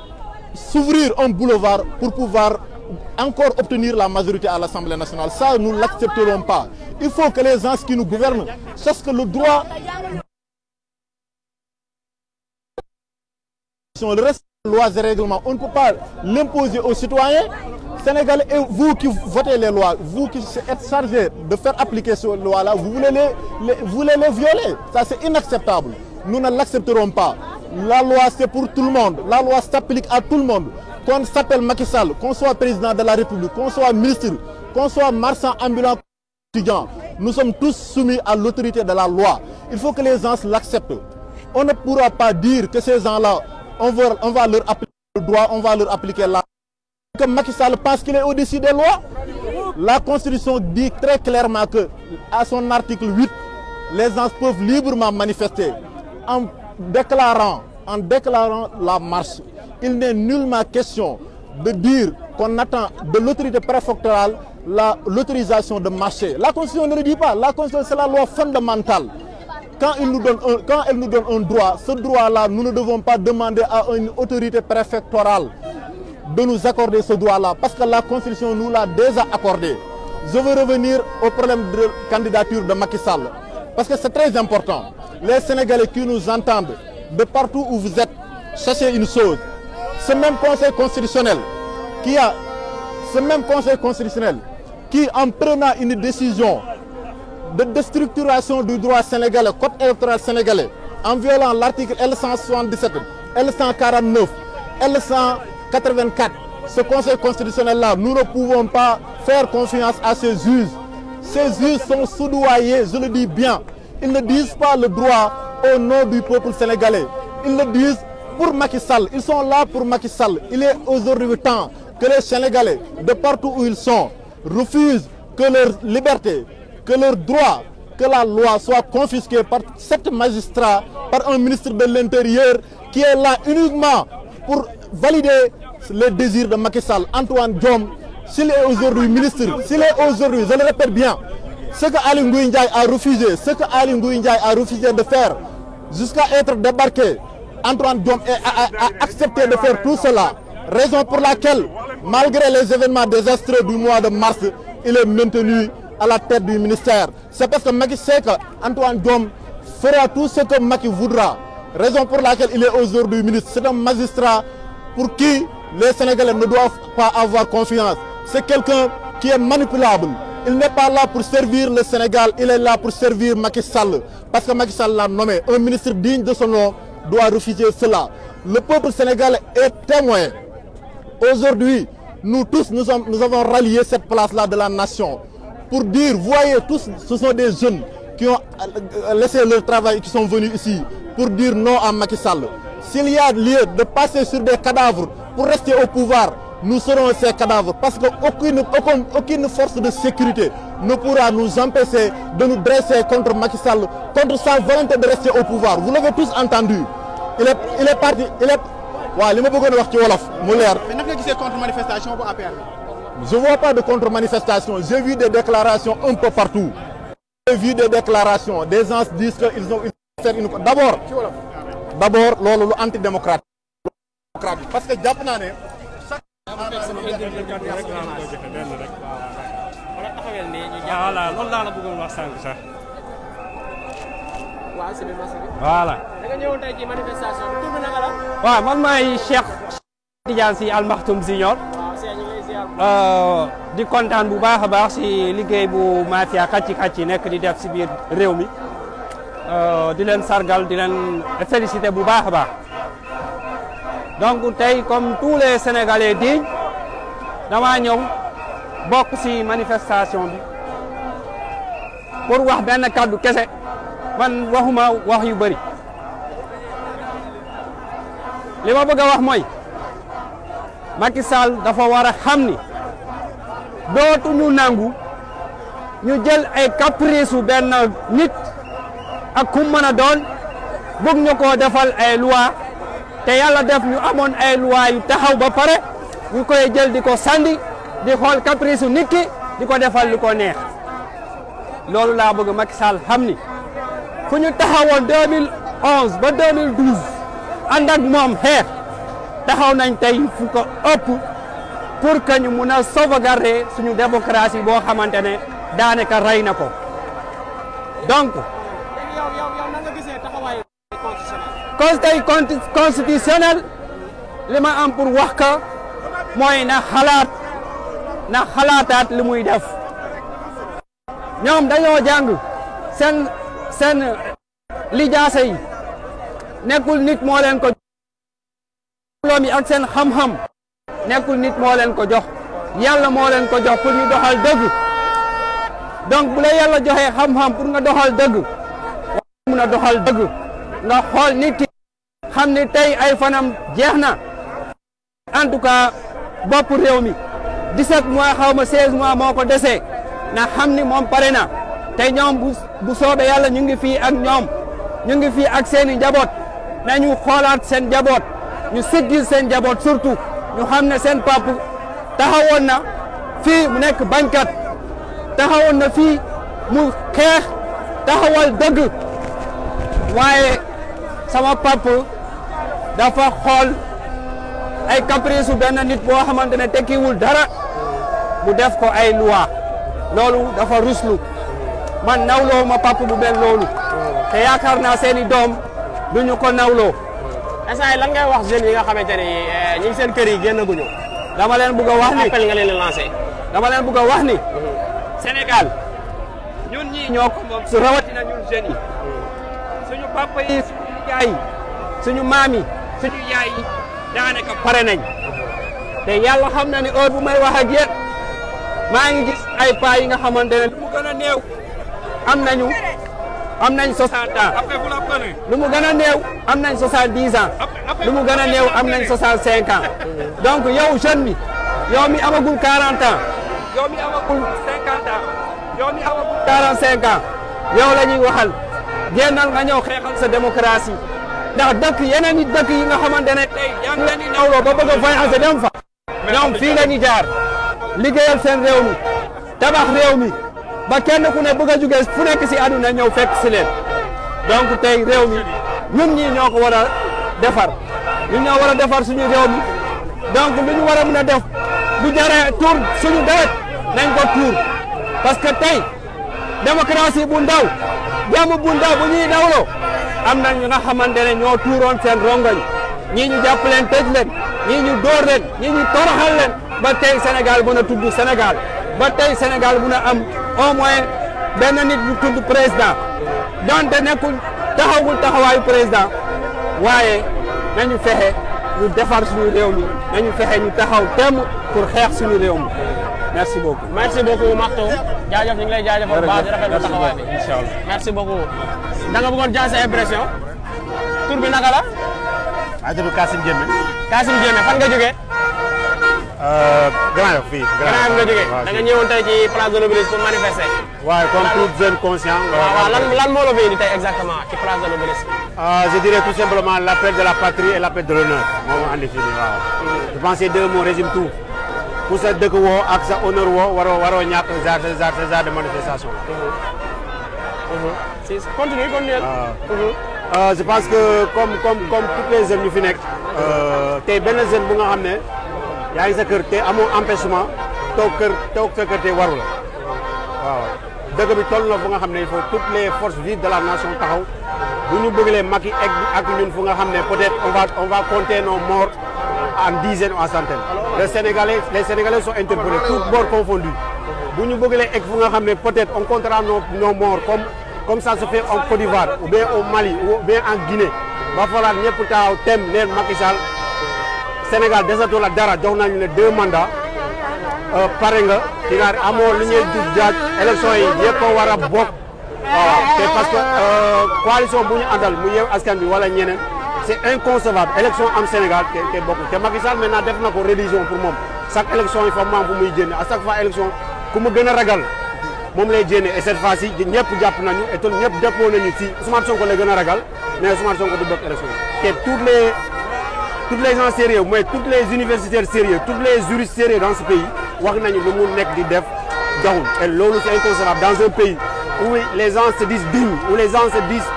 s'ouvrir un boulevard pour pouvoir encore obtenir la majorité à l'Assemblée nationale. Ça, nous ne l'accepterons pas. Il faut que les gens qui nous gouvernent sachent que le droit... Le reste des lois et règlements, on ne peut pas l'imposer aux citoyens sénégalais. Et vous qui votez les lois, vous qui êtes chargés de faire appliquer ces lois-là, vous voulez les violer. Ça, c'est inacceptable. Nous ne l'accepterons pas. La loi, c'est pour tout le monde. La loi s'applique à tout le monde. Qu'on s'appelle Macky Sall, qu'on soit président de la République, qu'on soit ministre, qu'on soit marchand ambulant, étudiant, nous sommes tous soumis à l'autorité de la loi. Il faut que les gens l'acceptent. On ne pourra pas dire que ces gens-là, on va leur appliquer le droit, on va leur appliquer la loi. Que Macky Sall pense qu'il est au-dessus des lois. La Constitution dit très clairement que, à son article 8, les gens peuvent librement manifester en déclarant la marche. Il n'est nullement question de dire qu'on attend de l'autorité préfectorale l'autorisation de marcher. La Constitution ne le dit pas. La Constitution, c'est la loi fondamentale. Quand elle nous donne un droit, ce droit-là, nous ne devons pas demander à une autorité préfectorale de nous accorder ce droit-là, parce que la Constitution nous l'a déjà accordé. Je veux revenir au problème de candidature de Macky Sall, parce que c'est très important. Les Sénégalais qui nous entendent, de partout où vous êtes, sachez une chose. Ce même Conseil constitutionnel qui, en prenant une décision de déstructuration du droit sénégalais, code électoral sénégalais, en violant l'article L177, L149, L184, ce Conseil constitutionnel-là, nous ne pouvons pas faire confiance à ces juges. Ces juges sont soudoyés, je le dis bien. Ils ne disent pas le droit au nom du peuple sénégalais. Ils le disent pour Macky Sall. Ils sont là pour Macky Sall. Il est aujourd'hui temps que les Sénégalais, de partout où ils sont, refusent que leur liberté, que leurs droits, que la loi soit confisquée par 7 magistrats, par un ministre de l'Intérieur qui est là uniquement pour valider les désirs de Macky Sall. Antoine Diome, s'il est aujourd'hui ministre, s'il est aujourd'hui, je le répète bien, ce que Ali Ngouille Ndiaye a refusé, de faire jusqu'à être débarqué, Antoine Diome a accepté de faire tout cela. Raison pour laquelle, malgré les événements désastreux du mois de mars, il est maintenu à la tête du ministère. C'est parce que Macky sait qu'Antoine Diome fera tout ce que Macky voudra. Raison pour laquelle il est aujourd'hui ministre. C'est un magistrat pour qui les Sénégalais ne doivent pas avoir confiance. C'est quelqu'un qui est manipulable. Il n'est pas là pour servir le Sénégal, il est là pour servir Macky Sall. Parce que Macky Sall l'a nommé. Un ministre digne de son nom doit refuser cela. Le peuple sénégalais est témoin. Aujourd'hui, nous tous, nous avons rallié cette place-là de la nation pour dire, voyez tous, ce sont des jeunes qui ont laissé leur travail et qui sont venus ici pour dire non à Macky Sall. S'il y a lieu de passer sur des cadavres pour rester au pouvoir, nous serons ces cadavres parce qu'aucune force de sécurité ne pourra nous empêcher de nous dresser contre Macky Sall, contre sa volonté de rester au pouvoir. Vous l'avez tous entendu. Il est parti, waaw li ma bëggoon wax ci wolof mu leer. mais naka nga gisee contre-manifestation bu APR. Je vois pas de contre-manifestation. J'ai vu des déclarations un peu partout. J'ai vu des déclarations. Des gens disent qu'ils ont fait une. D'abord loolu lu antidémocratique. Parce que jàpp naa ne. voilà loolu laa la bëggoon wax sànq sax. voilà. da nga ñëwoon tey ci manifestation bi tur bi naka la. waaw man maay Cheikh Tidiane Sy Al Maktoum Junior. di kontaan bu baax a baax si liggéey bu mafia kàcci nekk di def si biir réew mi di leen sargal di leen féliciter bu baax a baax donc tey comme tous les Sénégalais dignes dama ñëw bokk si manifestation bi pour wax benn kàddu kese. man waxuma wax yu bëri li ma bëgg a wax mooy Macky Sall dafa war a xam ni dootuñu nangu ñu jël ay caprice u benn nit ak ku mën a doon bëgg ñu koo defal ay loi te yàlla def ñu amoon ay loi yu taxaw ba pare ñu koy jël di ko sandi di xool caprice u nit ki di ko defal lu ko neex loolu laa bëgg Macky Sall xam ni fu ñu taxawoon 2011 ba 2012 ànd ak moom xeex taxaw nañ tey fu ko ëpp pour que ñu mun a sauvegarder suñu démocratie boo xamante ne daanaka rey na ko donc. yow na nga gisee taxawaayu conseil constitutionnel li ma am pour wax ka mooy na xalaataat li muy def ñoom dañoo jàng seen lijaasa yi nekkul nit moo leen ko jox mi ak seen xam-xam nekkul nit moo leen ko jox yàlla moo leen ko jox pour ñu doxal dëgg donc bu la yàlla joxee xam-xam pour nga doxal dëgg mun a doxal dëgg nga xool nit ki xam ni tey ay fanam jeex na en tout cas bopp réew mi 17 mois xaw ma 16 mois moo ko desee na xam ni moom pare na te ñoom bu soobee yàlla ñu ngi fii ak ñoom ñu ngi fii ak seen i njaboot nañu xoolaat seen njaboot ñu siggil seen njaboot surtout ñu xam ne seen pap taxawoon na fii mu nekk bañkat taxawoon na fii mu xeex taxawal dëgg waaye sama pap dafa xool ay caprice su benn nit boo xamante ne tekkiwul dara mu def ko ay loi loolu dafa ruslu man nawloo ma pap bu mel loolu te yaakaar naa seeni doom duñu ko nawloo. instant lan ngay wax jeunes yi nga xamante ni ñi ngi seen kër yi génnaguñu. dama leen bëgg a wax ni appel nga leen di lancé. dama leen bëgg a wax ni. Sénégal ñun ñii ñoo ko moom su rawatina ñun jeunes yi suñu papa yi suñu yaay yi suñu maam yi suñu yaay yi daanaka pare nañ te yàlla xam na ni heure bu may wax ak yéen maa ngi gis ay paa yi nga xamante ne lu mu gën a néew am nañ 60 ans lu mu gën a néew am nañ 70 ans lu mu gën a néew am nañ 65 ans donc yow jeune bi yow mi amagul 40 ans yow mi amagul 50 ans yow mi amagul 45 ans yow la ñuy waxal génnal nga ñëw xeexal sa démocratie ndax dëkk yeneen i dëkk yi nga xamante ne tey yaa ngi leen di nawloo ba bëgg a voyager dem fa ñoom fii la ñu jaar liggéeyal seen réew mi tabax réew mi ba kenn ku ne bëgg a jóge fu nekk si àdduna ñëw fekk si leen donc tey réew mi ñun ñii ñoo ko war a defar ñun ñoo war a defar suñu réew mi donc lu ñu war a mën a def bu jaree tuur suñu deret nañ ko tuur parce que tey démocratie bu ndaw jàmm bu ndaw bu ñuy dawloo am na ñu nga xamante ne ñoo tuuroon seen rongoñ ñii ñu jàpp leen tëj leen ñii ñu dóor leen ñii ñu toroxal leen ba tey Sénégal mën a tudd Sénégal ba tey Sénégal mën a am au moins benn nit bu tudd président donte nekkul taxawul taxawaayu président waaye nañu fexe ñu defar suñu réew mi nañu fexe ñu taxaw temm pour xeex suñu réew mi merci beaucoup. merci beaucoup Marto jaajëf ñu ngi lay jaajëfal bu baax di rafetlu taxawaay bi incha allah merci beaucoup. da nga bëggoon jaay sa impression tur bi naka la. maa tudd Kassim Diémé. Kassim Diémé fan nga jógee. Grand Yoff fii. Grand Yoff nga jógee da nga ñëwoon tey ci place de l'Obélisque pour manifester. waaw comme tout jeune conscient. waaw lan moo la fi indi tey exactement ci place de l'Obélisque. je dirais tout simplement l'appel de la patrie et l'appel de l'honneur moo ma andi fii nii waaw. je pense que deux mots résument tout. pour sa dëkk woo ak sa honneur woo waroo ñàkk genre de manifestation. si continue. je pense que comme toutes les jeunes ñu fi nekk. tey benn jeune bu nga xam ne yaa ngi sa kër te amoo empêchement toog sa kër te waru la waaw dëkk bi toll na fu nga xam ne il faut toutes les forces vives de la nation taxaw bu ñu bëglee Macky egg ak ñun fu nga xam ne peut-être on va compter nos morts en dizaines ou en centaines. les Sénégalais sont interpellés tous bords confondus bu ñu bëglee egg fu nga xam ne peut-être on comptera nos morts comme ça se fait en Côte d'Ivoire ou bien au Mali ou bien en Guinée ba falloir ñëpp taxaw tem leen Macky Sall Sénégal desatu la dara jox nañu ne 2 mandats pare nga ci nga amoo lu ñuy jaaj élection yi yëpp a war a bokk waaw te parce que coalition bu ñu àndal mu Yewwi Askan Wi wala ñeneen c'est inconcevable élection am Sénégal te bokk te Macky Sall maintenant def na ko révision pour moom chaque élection il faut maam fu muy génne à chaque fois élection ku mu gën a ragal moom lay génne et cette fois-ci ñëpp jàpp nañu et ñëpp dépôt nañu ci Ousmane Sonko lay gën a ragal mais Ousmane Sonko du bokk élection te tous les gens sérieux mooy tous les universitaires sérieux tous les juristes sérieux dans ce pays wax nañu lu mu nekk di def doxul et loolu c'est inconcevable dans un pays où les gens se disent dignes où les gens se disent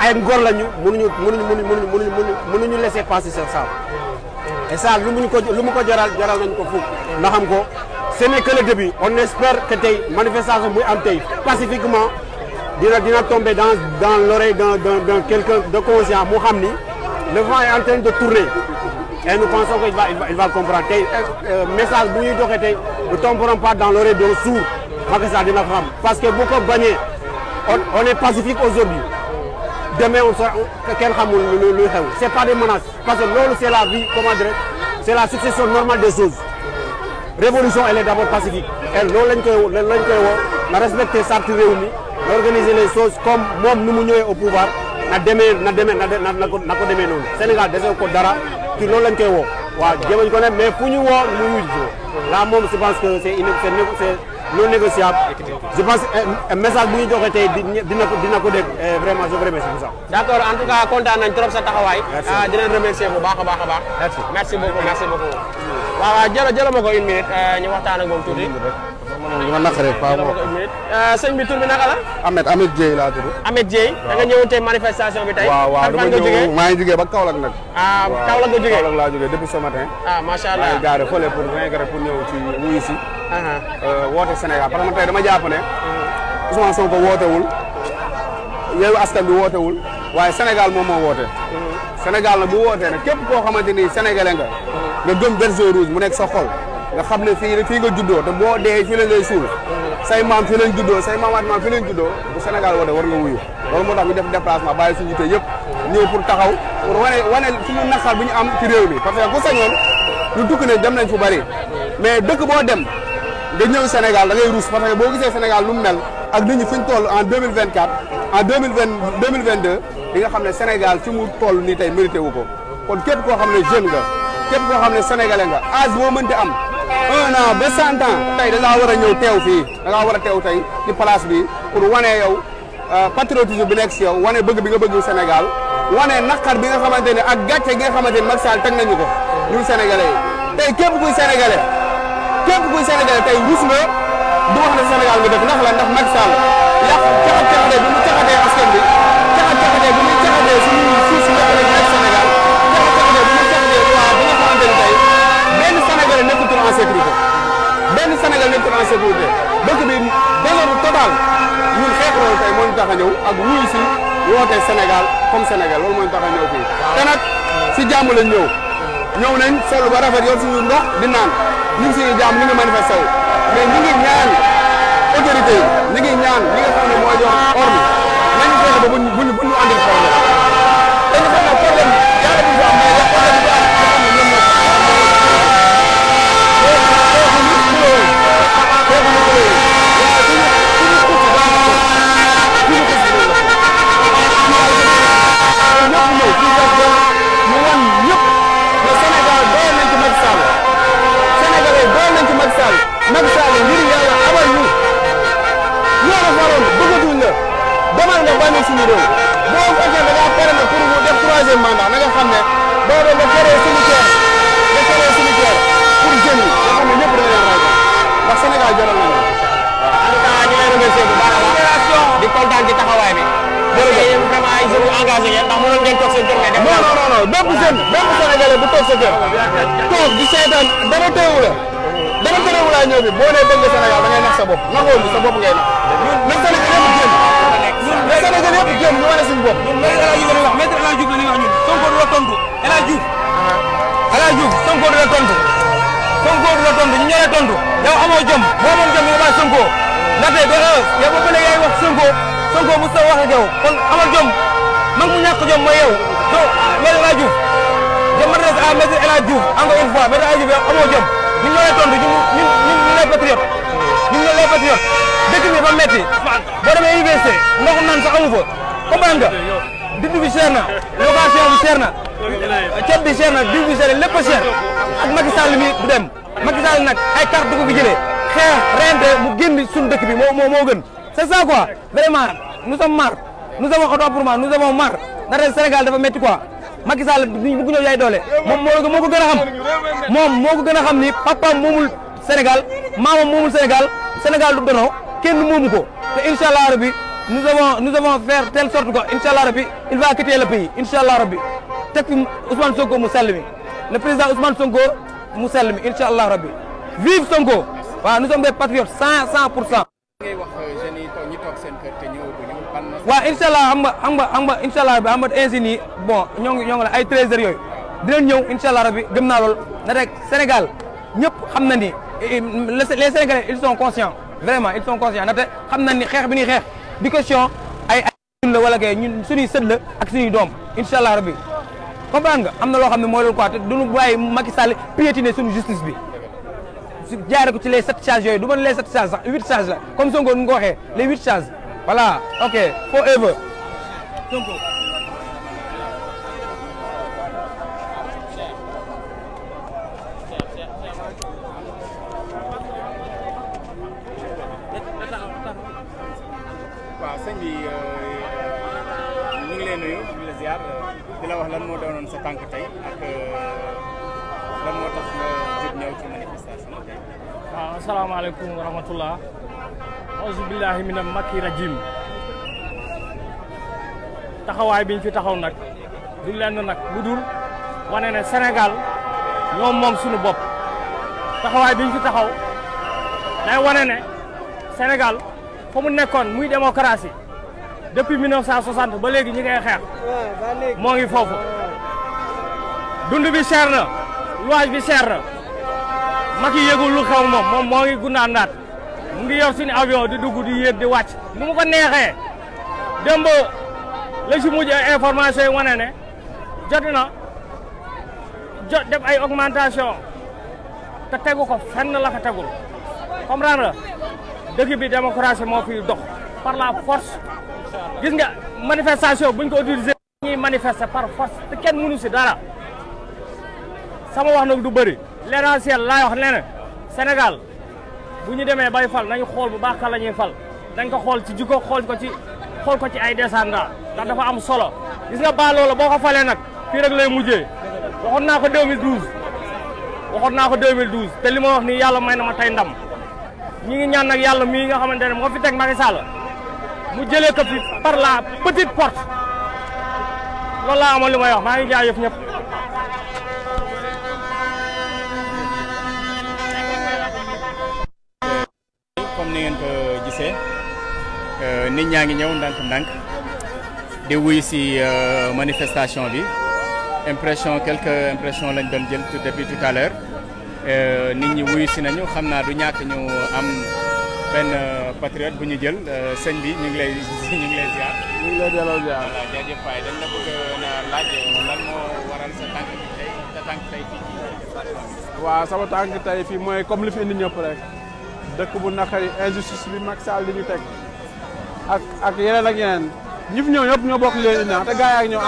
ay ngor lañu mënuñu laisser passer ça et ça lu mu ko jaral nañu ko fukk ndax xam ko ce n'est que le début on espère que tey manifestation buy am tey pacifiquement dina tomber dans l'oreille d'un quelqu'un de conscient mu xam ni le vent est en train de tourner et nous pensons qu'il va comprendre tey message bu ñuy joxe tey ne tomberont pas dans l'oreille d'un sourd Macky Sall dina ko xam parce que bu ko bañee on est pacifique aujourd'hui demain on sera kenn xamul luy xew c'est pas des menaces parce que loolu c'est la vie comment dire c'est la succession normale des choses révolution elle est d'abord pacifique et loolu lañ koy woo na respecter charte réew mi na organiser les choses comme moom nu mu ñëwee au pouvoir na ko demee noonu Sénégal dese ko dara ci loolu lañ koy woo waaw jéemañ ko ne mais fu ñu woo ñu wuyu là moom je pense que c'est non négociable je pense message bu ñu joxe tey dina ko dégg vraiment je vous remercie pour ça. d'accord en tout cas kontaan nañ trop sa taxawaay. di leen remercier bu baax a baax. merci beaucoup. waaw jëla ma ko une minute ñu waxtaan ak moom tuuti. ma naqaree Paa jëla ma ko une minute. sëñ bi tur bi naka la. Ahmed Dieye laa tudd. Ahmed Dieye. da nga ñëwoon tey manifestation bi tey. waaw dama ñëw maa ngi jógee ba Kaolack nag. Kaolack nga jógee. Kaolack laa jógee depuis ce matin. macha allah maa ngi gaare fële pour ñëw ci wuyu si. woote Sénégal parce que tey dama jàpp ne. Ousmane Sonko wootewul. Yewwi Askan Wi wootewul. waaye Sénégal moom moo woote. Sénégal nag bu wootee nag képp koo xamante ni sénégalais nga. nga gëm bergeau rouge mu nekk sa xol. nga xam ne fii nga juddoo te boo dee fii lañ lay suul. say maam fii lañ juddoo say maamaat maam fii lañ juddoo bu Sénégal woote war nga wuyu. loolu moo tax ñu def déplacement bàyyi suñu yite yëpp ñëw pour taxaw pour wane suñu naqar bi ñu am ci réew mi parce que ku sañoon ñu tukki ne dem nañ fu bari mais dëkk boo dem nga ñëw Sénégal da ngay ruus parce que boo gisee Sénégal lu mu mel ak nit ñi fi ñu toll en 2024 en 2022 di nga xam ne Sénégal fi mu toll nii tey mérité wu ko kon képp koo xam ne jeune nga képp koo xam ne sénégalais nga âge boo mënti am 1 an ba 100 ans tey da ngaa war a ñëw teew fii da ngaa war a teew tey ci place bi pour wane yow patriotisme bi nekk si yow wane bëgg bi nga bëgg Sénégal wane naqar bi nga xamante ne ak gàcce gi nga xamante ne Macky Sall teg nañu ko ñun sénégalais yi tey képp kuy sénégalais tey rus nga du wax ne Sénégal nga def ndax la ndax Macky Sall yàq caxat-caxatee bi mu caxatee askan bi caxat-caxatee bi mu caxatee suñu suuf si nekk nekk Sénégal caxat-caxatee bi mu caxatee waa bi nga xamante ne tey benn sénégalais nekkatul en sécurité benn sénégalais nekkatul en sécurité dëkk bi désordre total ñun xeex loolu tey moo ñu tax a ñëw ak wuyu si woote Sénégal comme Sénégal loolu moo ñu tax a ñëw fii te nag si jàmm lañ ñëw nañ solo ba rafet yor suñu ndox di naan ñu ngi siy jàmm ñu ngi manifesté wu mais ñu ngi ñaan autorité yi ñu ngi ñaan ñi nga xam ne mooy jox ordre nañu fexe ba buñ ñu andil problème dañu xam ne problème yàlla bu am mais problème bu am nga xam ne ñoom Macky Sall ngir yàlla xamal ñu ñoo la faroon bëggatuñ la demal nga bàyyi suñu réew boo fekkee da ngaa pare na pour mu def 3e mandat na nga xam ne boo doon nga créé cimetière pour jeunes yi nga xam ne ñëpp dañu leen ragal ndax Sénégal jaral nañu ko. en tout cas ñu ngi lay remercier bu baax a baax di kontaan ci taxawaay bi. jërëjëf vraiment ay jeunes yu engagé ngeen ndax mënoon ngeen toog seen kër ngeen def. non bépp jeune bépp Sénégalais bu toog sa kër toog di seetaan dara teewu la. dama tënk wulaay ñëw bi boo nee bëgg Sénégal da ngay nax sa bopp naxoon sa bopp ngay nax. ñun Sénégal yëpp génn. ñun Sénégal yëpp génn ñu wane suñu bopp. ñun maître El Hadj Diouf la ñuy wax maître El Hadj Diouf la ñuy wax ñun Sonko du la tontu El Hadj Diouf. El Hadj Diouf Sonko du la tontu. Sonko du la tontu ñu ñoo lay tontu yow amoo jom boo amoon jom nga bàyyi Sonko ndaxte yow ba léegi yaay wax Sonko bu sa wax ak yow kon amal jom mag mu ñàkk jom mooy yow donc maître El Hadj Diouf je m'adresse à maître El Hadj Diouf encore une fois maître El Hadj Diouf yow amoo jom ñun ñoo lay tontu ñun les patriotes ñun ñoo les patriotes dëkk bi ba metti boo demee université ndoxu naan sax amu fa comprendre nga dund bi cher na location bi cher na ceeb bi cher na diw bi cher lépp a cher ak Macky Sall mi du dem Macky Sall nag ay carte du ko fi jëlee xeex rente mu génn suñu dëkk bi moo gën c'est ça quoi vraiment nous sommes marre nous avons autant pour moi nous avons marre ndaxte Sénégal dafa metti quoi Macky Sall bëgg ñëw yaay doole moom moo ko gën a xam moom moo ko gën a xam ni papaam moomul Sénégal maamam moomul Sénégal du dono kenn moomu ko te incha allah rabbi nous avons faire telle sorte que incha allah rabbi il va quitter le pays incha allah rabbi teg fi Ousmane Sonko mu sell mi le président Ousmane Sonko mu sell mi incha allah rabbi vive Sonko waaw nous sommes des patriotes 100%. ngay wax jeunes yi ñi toog seen kër te ñëwaguñu ban. waaw incha allah xam nga incha allah xam nga ainsi nii bon ñoo ngi la ay 13 heures yooyu dinañ ñëw incha allah rabbi gëm naa lool na rek Sénégal ñëpp xam na ni les Sénégalais ils sont conscients vraiment ils sont conscients ndaxte xam na ni xeex bi ñuy xeex di question ay ñun la wala kay ñun suñuy sët la ak suñuy doom incha allah rabbi comprendre nga am na loo xam ne mooy loolu quoi te duñu bàyyi Macky Sall piétiner suñu justice bi. jaare ko ci les 7 charges yooyu du ma les 7 charges sax 8 charges la comme Sonko nu nga ko waxee les 8 charges voilà ok forever Sonko. waaw sëñ bi ñu ngi lay nuyu di la ziar di la wax lan moo doonoon sa tànk tey ak lan moo tax nga jóg ñëw ci manifestation tey. waaw asalaamaaleykum wa rahmatullah auzu billahi mina makki rajim taxawaay biñ fi taxaw nag du lenn nag lu dul wane ne Sénégal ñoom moom suñu bopp taxawaay biñ fi taxaw day wane ne Sénégal fa mu nekkoon muy démocratie depuis 1960 ba léegi ñi ngay xeex moo ngi foofu dund bi cher na luwaas bi cher na Macky yëgul lu xew moom moo ngi gundaandaat mu ngi yor suñu avion di dugg di yéeg di wàcc nu mu ko neexee démb la si mujj information yi wane ne jot def ay augmentation te tegu ko fenn la ko tegul comprendre nga dëkk bi démocratie moo fiy dox par la force gis nga manifestation buñ ko autorisé ñuy manifester par force te kenn mënu si dara sama wax nag du bëri l'essentiel laay wax nee na Sénégal bu ñu demee bay fal nañu xool bu baax kan la ñuy fal dañ ko xool ci jikko xool ko ci ay descendants ndax dafa am solo gis nga ba loola boo ko falee nag fii rek lay mujjee waxoon naa ko 2012 te li ma wax nii yàlla may na ma tey ndam ñi ngi ñaan nag yàlla mii nga xamante ne moo fi teg Macky Sall mu jëlee ko fi par la petite porte loolu laa amoon li may wax maa ngi jaajëf ñëpp. comme ni ngeen ko gisee nit ñaa ngi ñëw ndànk-ndànk di wuy si manifestation bi quelques impressions lañ doon jël depuis tout à l'heure nit ñi wuyu si nañu xam naa du ñàkk ñu am benn patriote bu ñu jël sëñ bi ñu ngi lay ziar. ñu ngi lay delloo ziar. voilà jaajëf Faye dañ la bëgg na laaj lan moo waral sa tànk tey fii ci station bi. waaw sama tànk tey fii mooy comme li fi indi ñëpp rek dëkk bu naqari injustice bi Macky Sall li ñu teg ak yeneen ak yeneen ñi fi ñëw ñëpp ñoo bokk leen indi te gars yi ak ñëw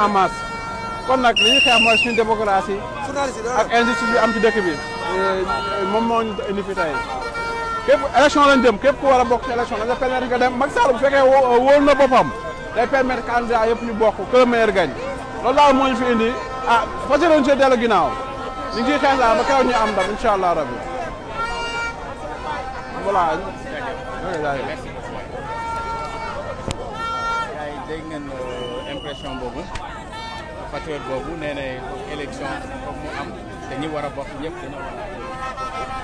en masse. kon nag li ñuy xeex mooy suñu démocratie ak injustice bi am ci dëkk bi moom moo ñu indi fi tey képp élection lañ jëm képp ku war a bokk ci élection dañu permettre nga dem Macky Sall bu fekkee wóolu na boppam day permettre candidat yëpp ñu bokk que le meilleur gagne loolu daal moo ñu fi indi fas yéene see dellu ginnaaw ñu ngi ciy xeex daal ba keroog ñu am ndam incha allah rabbi voilà. dégg ngeen impression boobu. patriote boobu nee na élection foog mu am te ñi war a bokk ñëpp dañoo war a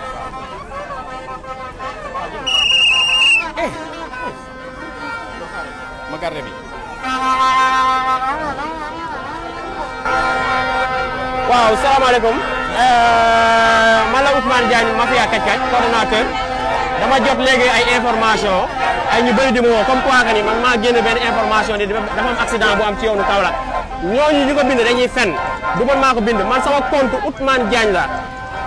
ma garde bi waaw salaamaaleykum man la Ousmane Diagne Mafia Kackac coordonnateur dama jot léegi ay information ay ñu bëri di ma woo comme quoi que ni man maa génne benn information ni dafa am accident bu am ci yoonu Kaolack ñooñu ñu ko bind dañuy fen du man maa ko bind man sama compte Ousmane Diagne la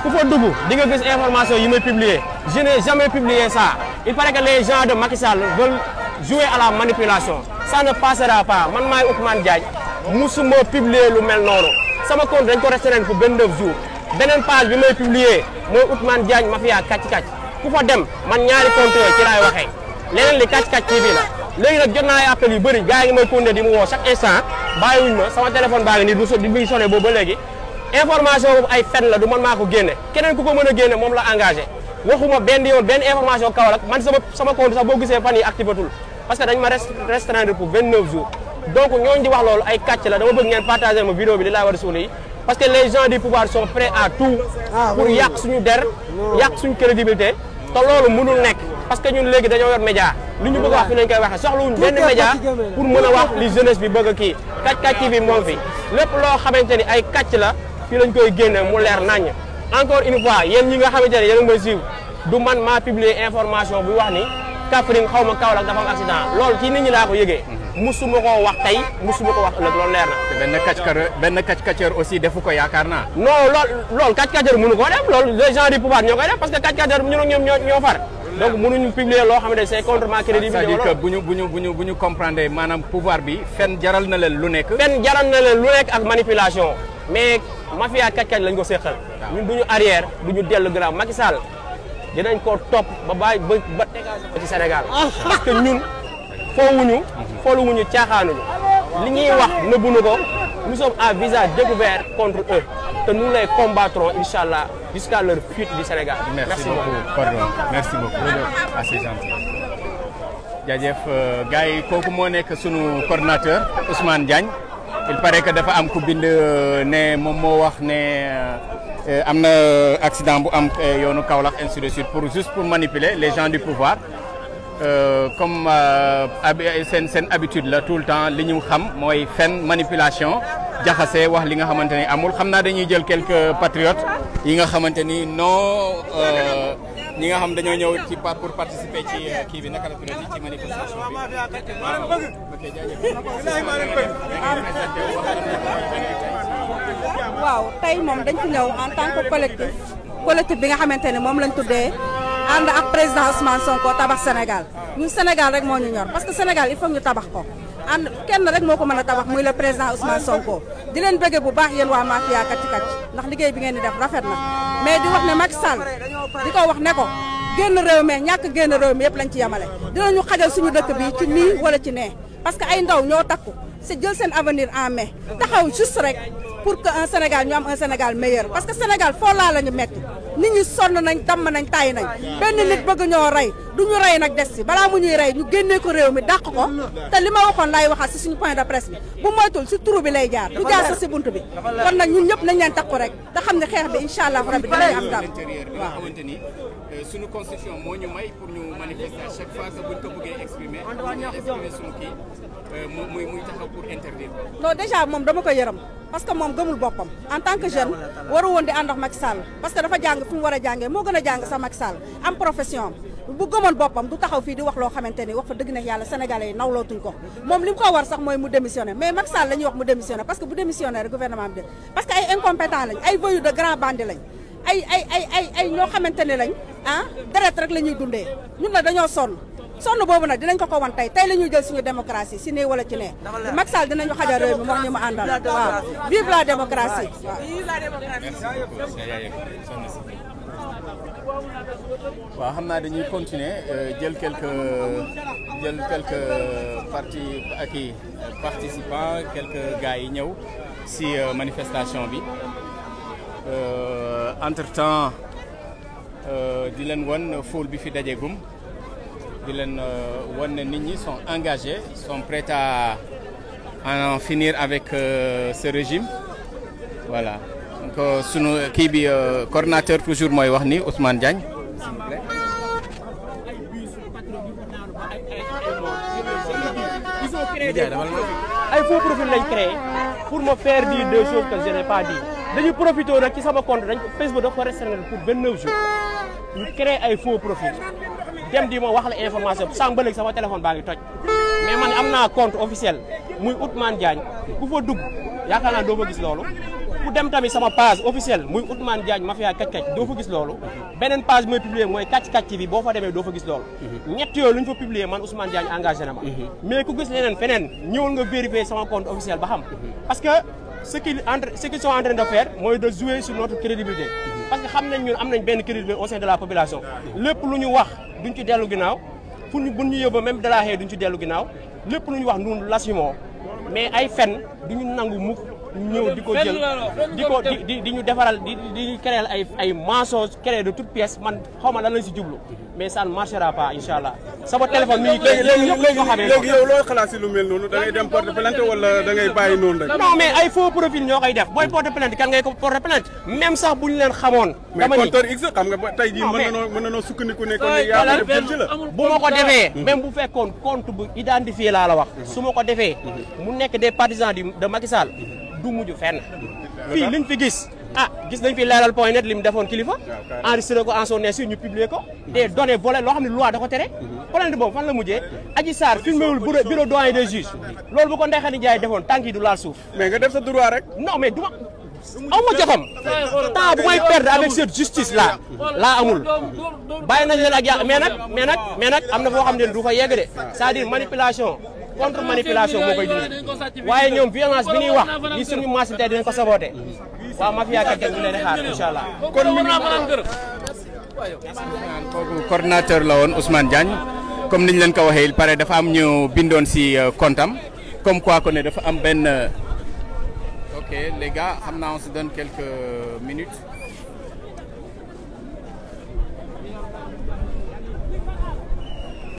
ku fa dugg di nga gis information yi may publier je n'ai jamais publié ça il paraît que les gens de Macky Sall veulent jouer à la manipulation ça ne passera pas man maay Ousmane Diagne musuma publier lu mel noonu sama compte dañ ko restreindre pour 29 jours beneen page bi may publier mooy Ousmane Diagne Mafia Kacc ku fa dem man ñaari compte yooyu ci laay waxee leneen li Kacc TV la léegi nag jot naa ay appels yu bëri gars yi ngi may continuer di mu woo chaque instant bàyyiwuñ ma sama téléphone baa ngi nii du muy sonné boobu ba léegi information boobu ay fen la du man maa ko génne keneen ku ko mën a génne moom la engagé waxuma benn yoon benn information Kaolack man sama compte sax boo gisee fan yi activatul parce que dañ ma restreindre pour 29 jours donc ñooñu di wax loolu ay kàcc la dama bëgg ngeen partager ma vidéo bi li laa war a suuli yi parce que les gens du pouvoir sont prêts à tout pour yàq suñu der yàq suñu crédibilité te loolu mënul nekk parce que ñun léegi dañoo yor média li ñu bëgg a wax fi lañ koy waxee soxlawuñ benn média pour mën a wax li jeunesse bi bëgg a kii Kacc TV moom fi lépp loo xamante ni ay kàcc la fii lañ koy génne mu leer naññ encore une fois yéen ñi nga xamante ne yéen a ngi may suivre du man maa publier information bu wax ni Kaffrine xaw ma Kaolack dafa am accident loolu ci nit ñi laa ko yëgee musuma koo wax tey musuma ko wax ëllëg loolu leer na. benn kàcc aussi defu ko yaakaar naa. non loolu kàcc mënu koo def loolu les gens du pouvoir ñoo koy def parce que kàcc ñun ak ñoom ñoo far donc mënuñu publier loo xam ne c'est contre ma crédibilité. c'est-à-dire que bu ñu comprendre maanaam pouvoir bi fen jaral na leen lu nekk. fen jaral na leen lu nekk ak manipulation mais mafia Kacc lañ ko seqal. ñun duñu arrière duñu dellu gannaaw Macky Sall dinañ ko topp ba bàyyi ba ci Sénégal parce que ñun fooluwuñu caaxaanuñu li ñuy wax nëbbuñu ko nous sommes à visage découvert contre eux te nous les combattrons inchallah jusqu'à leur fuite du Sénégal. merci beaucoup pardon merci beaucoup assez gentil. jaajëf gars yi kooku moo nekk sunu coordinateur Ousmane Diagne il paraît que dafa am ku bind ne moom moo wax ne am na accident bu am yoonu Kaolack ainsi de suite pour manipuler les gens du pouvoir. Comme seen habitude la tout le temps li ñu xam mooy fen manipulation jaxase wax li nga xamante ni amul xam naa dañuy jël quelques patriotes yi nga xamante ni non ñi nga xam dañoo ñëw ci pour participer ci kii bi naka la tuddati ci manifestation waaw tey moom dañ fi ñëw en tant que collectif bi nga xamante ne moom lañ tuddee ànd ak président Ousmane Sonko tabax Sénégal ñun Sénégal rek moo ñu ñor parce que Sénégal il faut ñu tabax ko ànd kenn rek moo ko mën a tabax muy le président Ousmane Sonko di leen bëgge bu baax yéen waa mafia kacci kacci ndax liggéey bi ngeen di def rafet na mais di wax ne Macky Sall di ko wax ne ko génn réew mi ñàkk génn réew mi yëpp lañ ci yemale dinañu xajal suñu dëkk bi ci nii wala ci nee parce que ay ndaw ñoo takku c'est jël seen avenir en main taxaw juste rek pour que un Sénégal ñu am un Sénégal meilleur parce que Sénégal foo laa la ñu metti nit ñi sonn nañ damm nañ tàyyi nañ benn nit bëgg ñoo rey du ñu rey nag des si balaa mu ñuy rey ñu génnee ko réew mi dàq ko te li ma waxoon laay waxaat si suñu point de presse bi bu moytul si turu bi lay jaar du jaar sa si bunt bi kon nag ñun ñëpp nañ leen takku rek te xam ne xeex bi incha allah rabbi dinañ am dam waaw xamante ni suñu constitution moo ñu may pour ñu manifester à chaque fois que buñ ko bëggee exprimer suñu kii muy taxaw pour interdire. non déjà moom dama ko yërëm parce que moom gëmul boppam en tant que jeune waru woon di ànd ak Macky Sall parce que dafa jàng fi mu war a jàngee moo gën a jàng sa Macky Sall am profession am bu gëmoon boppam du taxaw fii di wax loo xamante ni wax fa dëgg neex yàlla sénégalais yi nawlootuñ ko moom li mu ko war sax mooy mu démissionner mais Macky Sall la ñuy wax mu démissionner parce que bu démissionner rek gouvernement bi parce que ay incompétent lañ ay voyous de grands bandits lañ ay ñoo xamante ne lañ ah deret rek la ñuy dundee ñun la dañoo sonn boobu nag dinañ ko wan tey la ñuy jël suñu démocratie si nee wala ci nee Macky Sall dinañu xajal réew mi moom ñu ma àndal waaw vive la démocratie waaw xam naa dañuy continuer jël quelques participants quelques gars yi ñëw si manifestation bi entre temps di leen wan foule bi fi dajeegum di leen wan ne nit ñi sont engagés sont prêts à en finir avec ce régime voilà donc sunu kii bi coordinateur toujours mooy wax ni Ousmane Diagne s'il vous plaît. ay faux profil lañ créé pour me faire dire des choses que je n'ai pas dit dañuy profité nag ci sama compte dañ Facebook dafa ko restreindre pour 29 jours ñu créé ay faux profil dem di ma wax la information sànq ba léegi sama téléphone baa ngi toj mais man am naa compte officiel muy Ousmane Diagne ku fa dugg yaakaar naa doo fa gis loolu ku dem tamit sama page officielle muy Ousmane Diagne mafia kàcc-kàcc doo fa gis loolu beneen page mooy publier mooy kàcc-kàcc bi boo fa demee doo fa gis loolu ñett yooyu lu ñu fa publier man Ousmane Diagne engagé na ma mais ku gis leneen feneen ñëwal nga vérifier sama compte officiel ba xam parce que ce qu'ils sont en train de faire mooy de jouer sur notre crédibilité parce que xam nañ ñun am nañ benn crédibilité au sein de la population lépp lu ñu wax duñ ci dellu ginnaaw pour ñu buñ ñu yóbbu même de la xëy duñ ci dellu ginnaaw lépp lu ñu wax ñun l'assumons mais ay fen duñu nangu mukk ñëw di ko jël di ñu defaral di créer ay mensonges créer de toutes pièces man xaw ma lan lañ si jublu mais ça ne marchera pas incha allah sama téléphone mi ngi léegi yow loo xalaat si lu mel noonu da ngay dem porte plainte wala da ngay bàyyi noonu rek. non mais ay faux profil ñoo koy def booy porte plainte kan ngay ko porte plainte même sax bu ñu leen xamoon. dama ni mais compteur X xam nga tey jii mën na noo sukkandiku ne kon yaa def jël ci la. bu ma ko defee même bu fekkoon compte bu identifié laa la wax. su ma ko defee mu nekk des partisans de Macky Sall du mujj fenn fii liñ fi gis gis nañ fi leeral point net li mu defoon kilifa enregistré ko en son insu ñu publier ko des données volées loo xam ne loi da ko tere plainte boobu fan la mujjee Adji Sarr filmé wul bureau doyen des juges loolu bu ko Ndeye Khady Ndiaye defoon tànk yi du laal suuf mais nga def sa droit rek non mais du ma aw ma joxam temps bu may perdre avec cette justice là laa amul bàyyi nañ leen ak yàlla mais nag am na foo xam ne du fa yegg de c'est-à-dire manipulation contre manipulation moo koy dindi waaye ñoom violence bi ñuy wax li suñu masse tey dinañ ko saboté waaw mafia kàcc ñu leen di xaar incha allah. kon kooku coordinateur la woon Ousmane Diagne comme niñ leen ko waxee il paraît dafa am ñu bindoon si comptam comme quoi que ne dafa am benn ok les gars xam naa on se donne quelques minutes.